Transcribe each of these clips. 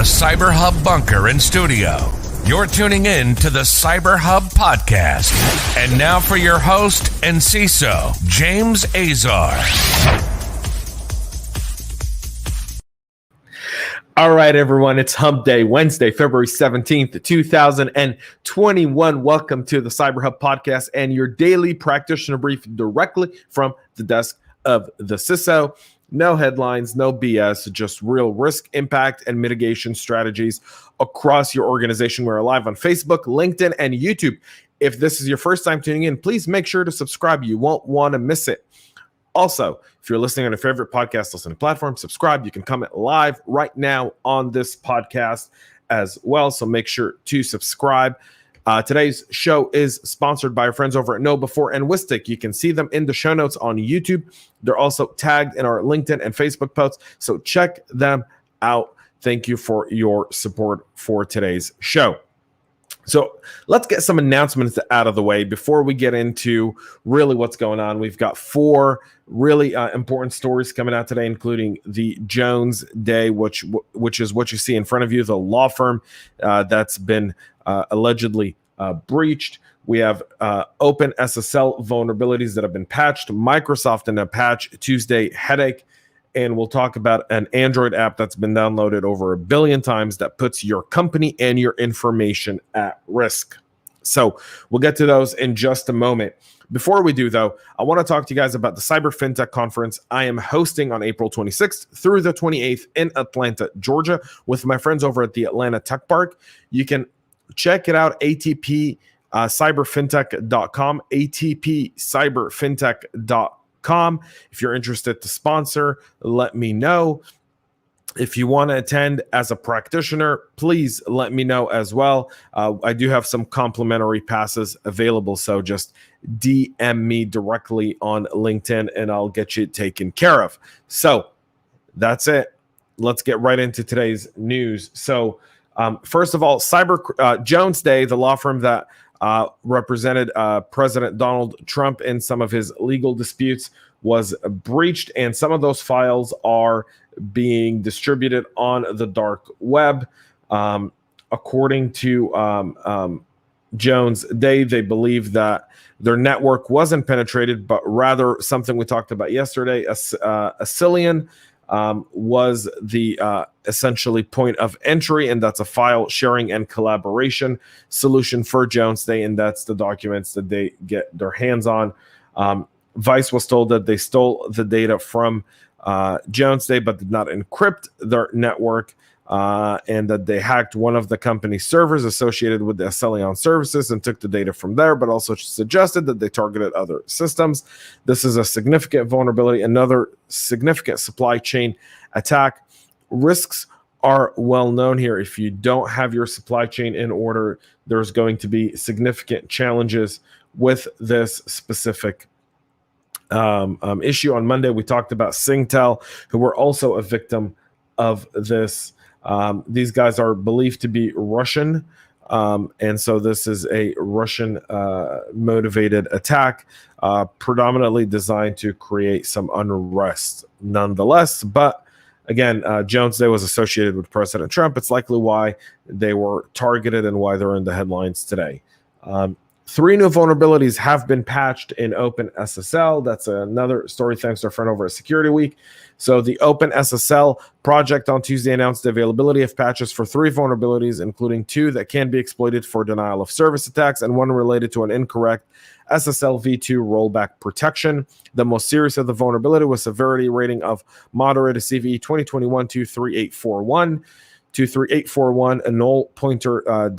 CyberHub bunker and studio. You're tuning in to the CyberHub podcast. And now for your host and CISO, James Azar. All right, everyone, it's Hump Day, Wednesday, February 17th, 2021. Welcome to the CyberHub podcast and your daily practitioner brief directly from the desk of the CISO. No headlines, no BS, just real risk, impact, and mitigation strategies across your organization. We're live on Facebook, LinkedIn, and YouTube. If this is your first time tuning in, please make sure to subscribe. You won't want to miss it. Also, if you're listening on your favorite podcast listening platform, subscribe. You can comment live right now on this podcast as well, so make sure to subscribe. Today's show is sponsored by our friends over at KnowBe4 and Wistic. You can see them in the show notes on YouTube. They're also tagged in our LinkedIn and Facebook posts, so check them out. Thank you for your support for today's show. So let's get some announcements out of the way before we get into really what's going on. We've got four really important stories coming out today, including the Jones Day, which is what you see in front of you, the law firm that's been allegedly breached. We have OpenSSL vulnerabilities that have been patched, Microsoft in a patch Tuesday headache, and we'll talk about an Android app that's been downloaded over 1 billion times that puts your company and your information at risk. So we'll get to those in just a moment. Before we do, though, I want to talk to you guys about the Cyber FinTech Conference I am hosting on April 26th through the 28th in Atlanta, Georgia, with my friends over at the Atlanta Tech Park. You can check it out, atpcyberfintech.com, atpcyberfintech.com. If you're interested to sponsor, let me know. If you want to attend as a practitioner, please let me know as well. I do have some complimentary passes available, so just DM me directly on LinkedIn and I'll get you taken care of. So that's it. Let's get right into today's news. So first of all, Jones Day, the law firm that represented President Donald Trump in some of his legal disputes, was breached, and some of those files are being distributed on the dark web. According to Jones Day, they believe that their network wasn't penetrated, but rather something we talked about yesterday, Asilian was the essentially point of entry, and that's a file sharing and collaboration solution for Jones Day, and that's the documents that they get their hands on. Vice was told that they stole the data from Jones Day, but did not encrypt their network, and that they hacked one of the company's servers associated with the Asilion services and took the data from there, but also suggested that they targeted other systems. This is a significant vulnerability, another significant supply chain attack. Risks are well known here. If you don't have your supply chain in order, there's going to be significant challenges with this specific issue. On Monday, we talked about Singtel, who were also a victim of this. These guys are believed to be Russian, and so this is a Russian motivated attack, predominantly designed to create some unrest nonetheless. But again, Jones Day was associated with President Trump. It's likely why they were targeted and why they're in the headlines today. 3 new vulnerabilities have been patched in OpenSSL. That's another story thanks to our friend over at Security Week. So the OpenSSL project on Tuesday announced the availability of patches for 3 vulnerabilities, including 2 that can be exploited for denial of service attacks and 1 related to an incorrect SSL v2 rollback protection. The most serious of the vulnerability was severity rating of moderate CVE 2021-23841. 23841, a null pointer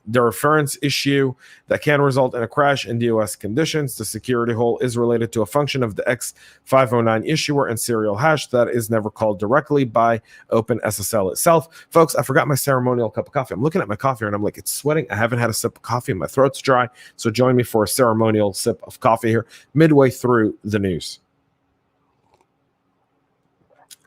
deference issue that can result in a crash in DOS conditions. The security hole is related to a function of the X509 issuer and serial hash that is never called directly by OpenSSL itself. Folks, I forgot my ceremonial cup of coffee. I'm looking at my coffee and I'm like, it's sweating. I haven't had a sip of coffee and my throat's dry. So join me for a ceremonial sip of coffee here midway through the news.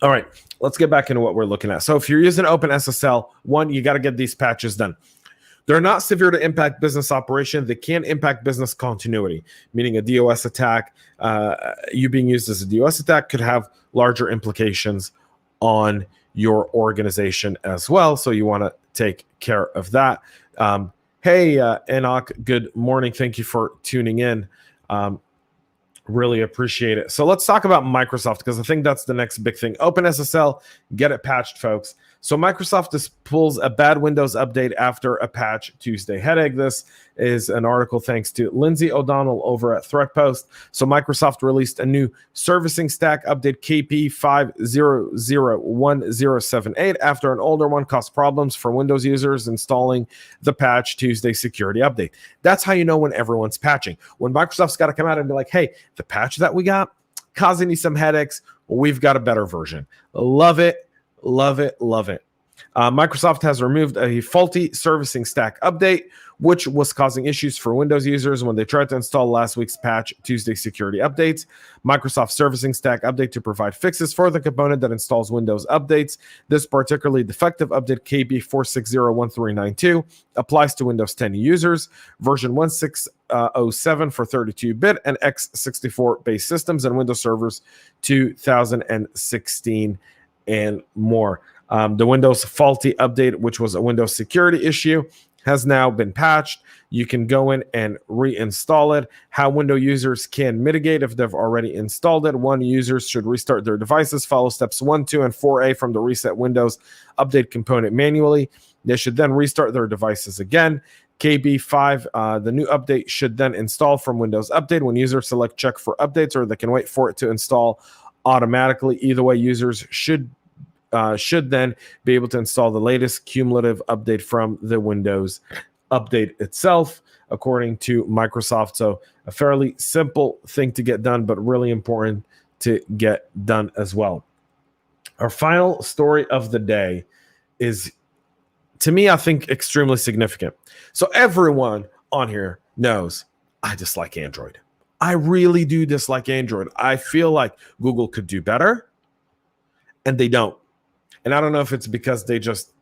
All right, let's get back into what we're looking at. So if you're using OpenSSL, 1, you got to get these patches done. They're not severe to impact business operation. They can impact business continuity, meaning a DOS attack, you being used as a DOS attack could have larger implications on your organization as well. So you want to take care of that. Hey, Enoch, good morning. Thank you for tuning in. Really appreciate it. So let's talk about Microsoft, because I think that's the next big thing. OpenSSL, get it patched, folks. So Microsoft just pulls a bad Windows update after a patch Tuesday headache. This is an article thanks to Lindsay O'Donnell over at ThreatPost. So Microsoft released a new servicing stack update KP5001078 after an older one caused problems for Windows users installing the patch Tuesday security update. That's how you know when everyone's patching. When Microsoft's got to come out and be like, hey, the patch that we got causing you some headaches, we've got a better version. Love it. Love it. Love it. Microsoft has removed a faulty servicing stack update, which was causing issues for Windows users when they tried to install last week's patch Tuesday security updates. Microsoft servicing stack update to provide fixes for the component that installs Windows updates. This particularly defective update KB4601392 applies to Windows 10 users, version 1607 for 32-bit and x64 based systems and Windows servers 2016 and more. The Windows faulty update, which was a Windows security issue, has now been patched. You can go in and reinstall it. How Windows users can mitigate if they've already installed it. One, users should restart their devices, follow steps 1, 2, and 4A from the Reset Windows Update component manually. They should then restart their devices again. KB5, the new update should then install from Windows Update when users select check for updates, or they can wait for it to install automatically. Either way, users should then be able to install the latest cumulative update from the Windows update itself, according to Microsoft. So a fairly simple thing to get done, but really important to get done as well. Our final story of the day is, to me, I think extremely significant. So everyone on here knows I dislike Android. I really do dislike Android. I feel like Google could do better, and they don't. And I don't know if it's because they just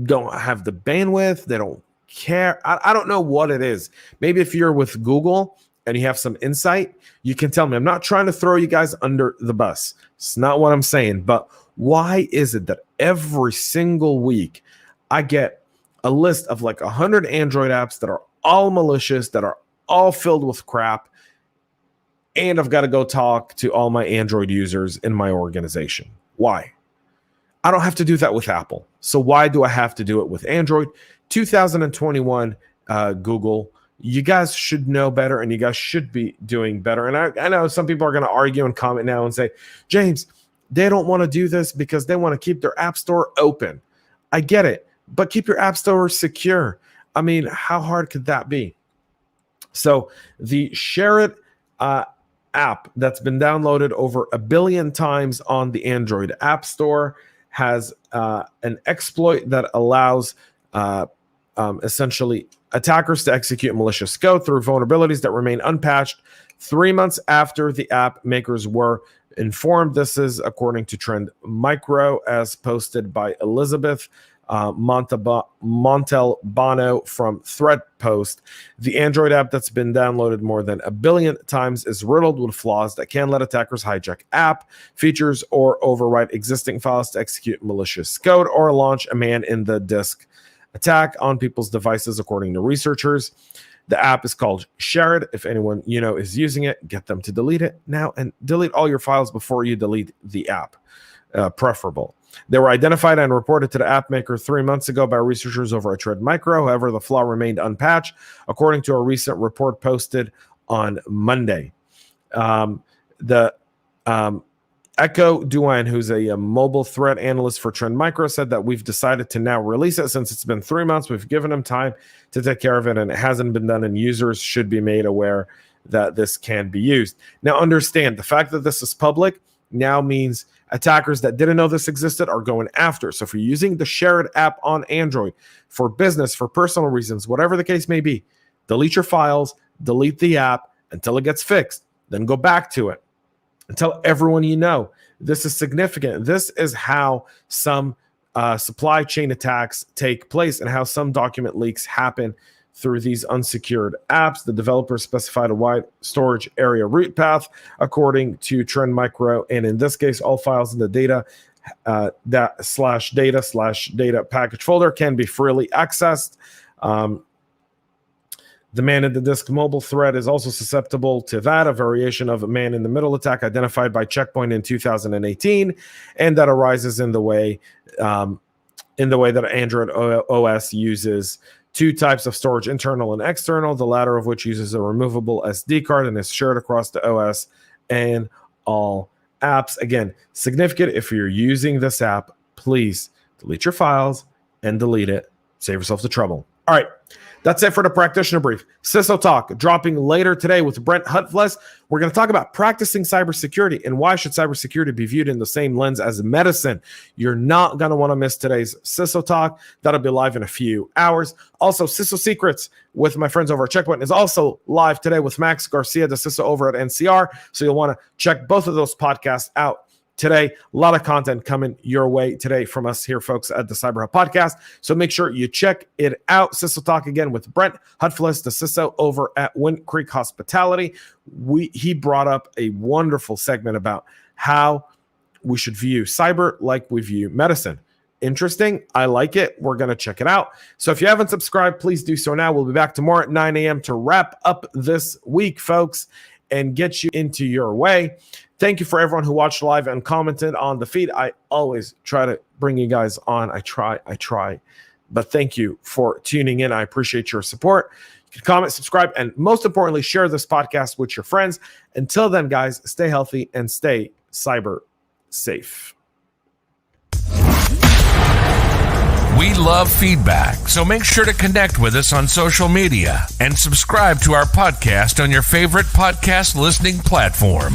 don't have the bandwidth, they don't care. I don't know what it is. Maybe if you're with Google and you have some insight, you can tell me. I'm not trying to throw you guys under the bus. It's not what I'm saying. But why is it that every single week I get a list of like 100 Android apps that are all malicious, that are all filled with crap, and I've got to go talk to all my Android users in my organization? Why? I don't have to do that with Apple. So why do I have to do it with Android? 2021, Google, you guys should know better, and you guys should be doing better. And I know some people are going to argue and comment now and say, James, they don't want to do this because they want to keep their app store open. I get it, but keep your app store secure. I mean, how hard could that be? So the Share It app that's been downloaded over 1 billion times on the Android App Store has an exploit that allows essentially attackers to execute malicious code through vulnerabilities that remain unpatched 3 months after the app makers were informed. This is according to Trend Micro, as posted by Elizabeth Montalbano from ThreatPost. The Android app that's been downloaded more than 1 billion times is riddled with flaws that can let attackers hijack app features or overwrite existing files to execute malicious code or launch a man-in-the-disk attack on people's devices, according to researchers. The app is called Share It. If anyone you know is using it, get them to delete it now, and delete all your files before you delete the app, preferable. They were identified and reported to the app maker 3 months ago by researchers over at Trend Micro. However, the flaw remained unpatched, according to a recent report posted on Monday. Echo Duane, who's a mobile threat analyst for Trend Micro, said that we've decided to now release it since it's been 3 months. We've given them time to take care of it, and it hasn't been done, and users should be made aware that this can be used. Now, understand, the fact that this is public now means attackers that didn't know this existed are going after. So if you're using the Share It app on Android for business, for personal reasons, whatever the case may be, delete your files, delete the app until it gets fixed, then go back to it and tell everyone you know. This is significant. This is how some supply chain attacks take place and how some document leaks happen through these unsecured apps. The developer specified a wide storage area root path, according to Trend Micro, and in this case, all files and the data that /data package folder can be freely accessed. The man-in-the-disk mobile threat is also susceptible to that, a variation of a man-in-the-middle attack identified by Checkpoint in 2018, and that arises in the way that Android OS uses two types of storage, internal and external, the latter of which uses a removable SD card and is shared across the OS and all apps. Again, significant if you're using this app, please delete your files and delete it. Save yourself the trouble. All right. That's it for the Practitioner Brief. CISO Talk dropping later today with Brent Hutfles. We're going to talk about practicing cybersecurity and why should cybersecurity be viewed in the same lens as medicine. You're not going to want to miss today's CISO Talk. That'll be live in a few hours. Also, CISO Secrets with my friends over at Checkpoint is also live today with Max Garcia, the CISO over at NCR. So you'll want to check both of those podcasts out today. A lot of content coming your way today from us here, folks, at the CyberHub podcast. So make sure you check it out. CISO Talk again with Brent Hutfles, the CISO over at Wind Creek Hospitality. He brought up a wonderful segment about how we should view cyber like we view medicine. Interesting. I like it. We're going to check it out. So if you haven't subscribed, please do so now. We'll be back tomorrow at 9 a.m. to wrap up this week, folks, and get you into your way. Thank you for everyone who watched live and commented on the feed. I always try to bring you guys on. I try. But thank you for tuning in. I appreciate your support. You can comment, subscribe, and most importantly, share this podcast with your friends. Until then, guys, stay healthy and stay cyber safe. We love feedback, so make sure to connect with us on social media and subscribe to our podcast on your favorite podcast listening platform.